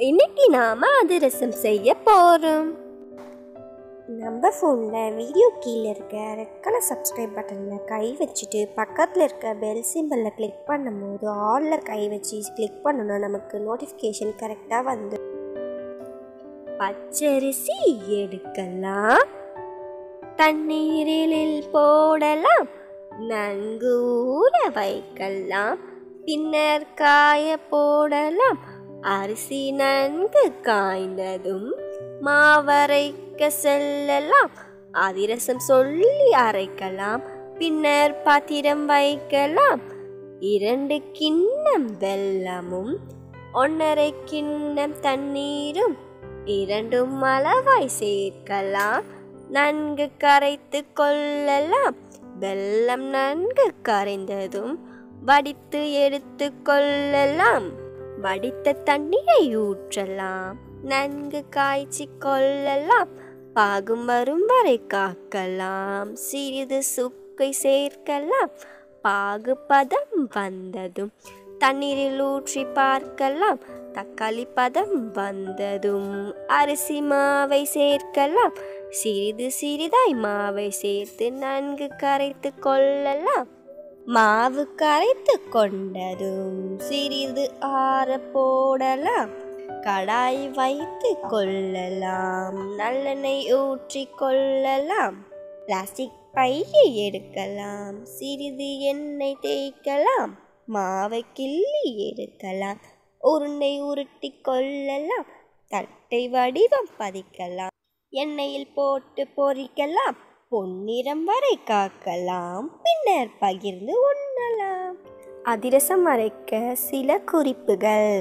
இன்னைக்கு நாம அதிரசம் செய்ய போறோம். நம்ம ஃபோனில் வீடியோ கீழே இருக்க ரெட் கலர் சப்ஸ்கிரைப் பட்டனில் கை வச்சுட்டு பக்கத்தில் இருக்க பெல் சிம்பிளில் கிளிக் பண்ணும்போது ஆலில் கை வச்சு கிளிக் பண்ணோன்னா நமக்கு நோட்டிஃபிகேஷன் கரெக்டாக வந்து. பச்சரிசி எடுக்கலாம், தண்ணீரில் போடலாம், நன்கு ஊற வைக்கலாம், பின்னர் காய போடலாம். அரிசி நன்கு காய்ந்ததும் மாவரைக்க செல்லலாம். அதிரசம் சொல்லி அரைக்கலாம், பின்னர் பாத்திரம் வைக்கலாம். 2 கிண்ணம் வெல்லமும் 1/2 கிண்ணம் தண்ணீரும் 2 அளவாய் சேர்க்கலாம். நன்கு கரைத்து கொள்ளலாம். வெல்லம் நன்கு கரைந்ததும் வடித்து எடுத்து கொள்ளலாம். வடித்த தண்ணீரை ஊற்றலாம், நன்கு காய்ச்சி கொள்ளலாம். பாகும் வரும் வரை காக்கலாம், சிறிது சுக்கை சேர்க்கலாம். பாகு பதம் வந்ததும் தண்ணீரில் ஊற்றி பார்க்கலாம். தக்காளி பதம் வந்ததும் அரிசி மாவை சேர்க்கலாம். சிறிது சிறிதாய் மாவை சேர்த்து நன்கு கரைத்து கொள்ளலாம். மாவு கரைத்து கொண்டதும் சிறிது ஆற போடலாம். கடாய் வைத்து கொள்ளலாம், நல்லெண்ணெய் ஊற்றி கொள்ளலாம். பிளாஸ்டிக் பையை எடுக்கலாம், சிறிது எண்ணெய் தேய்க்கலாம். மாவை கிள்ளி எடுக்கலாம், உருண்டை உருட்டி கொள்ளலாம். தட்டை வடிவம் பதிக்கலாம், எண்ணெயில் போட்டு பொரிக்கலாம். பொன்னிறம் வரை காக்கலாம், பின்னர் பகிர்ந்து உண்ணலாம். அதிரசம் அரைக்க சில குறிப்புகள்.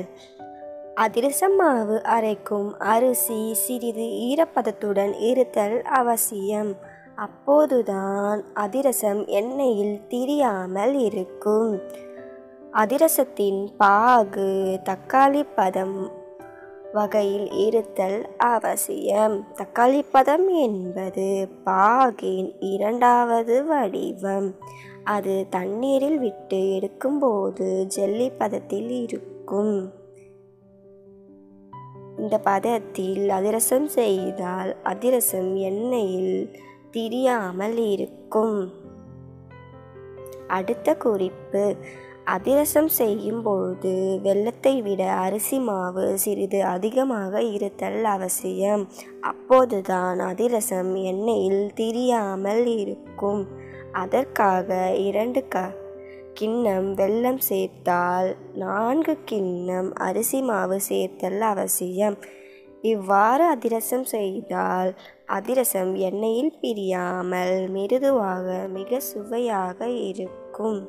அதிரசம் மாவு அரைக்கும் அரிசி சிறிது ஈரப்பதத்துடன் இருத்தல் அவசியம். அப்போதுதான் அதிரசம் எண்ணெயில் திரியாமல் இருக்கும். அதிரசத்தின் பாகு தக்காளி பதம் வகையில் இருத்தல் அவசியம். தக்காளி பதம் என்பது பாகின் 2வது வடிவம். அது தண்ணீரில் விட்டு எடுக்கும்போது ஜெல்லி பதத்தில் இருக்கும். இந்த பதத்தில் அதிரசம் செய்தால் அதிரசம் எண்ணெயில் திரியாமல் இருக்கும். அடுத்த குறிப்பு, அதிரசம் செய்யும் பொழுது வெல்லத்தை விட அரிசி மாவு சிறிது அதிகமாக இருத்தல் அவசியம். அப்போதுதான் அதிரசம் எண்ணெயில் திரியாமல் இருக்கும். அதற்காக 2 கிண்ணம் வெல்லம் சேர்த்தால் 4 கிண்ணம் அரிசி மாவு சேர்த்தல் அவசியம். இவ்வாறு அதிரசம் செய்தால் அதிரசம் எண்ணெயில் பிரியாமல் மிருதுவாக மிக சுவையாக இருக்கும்.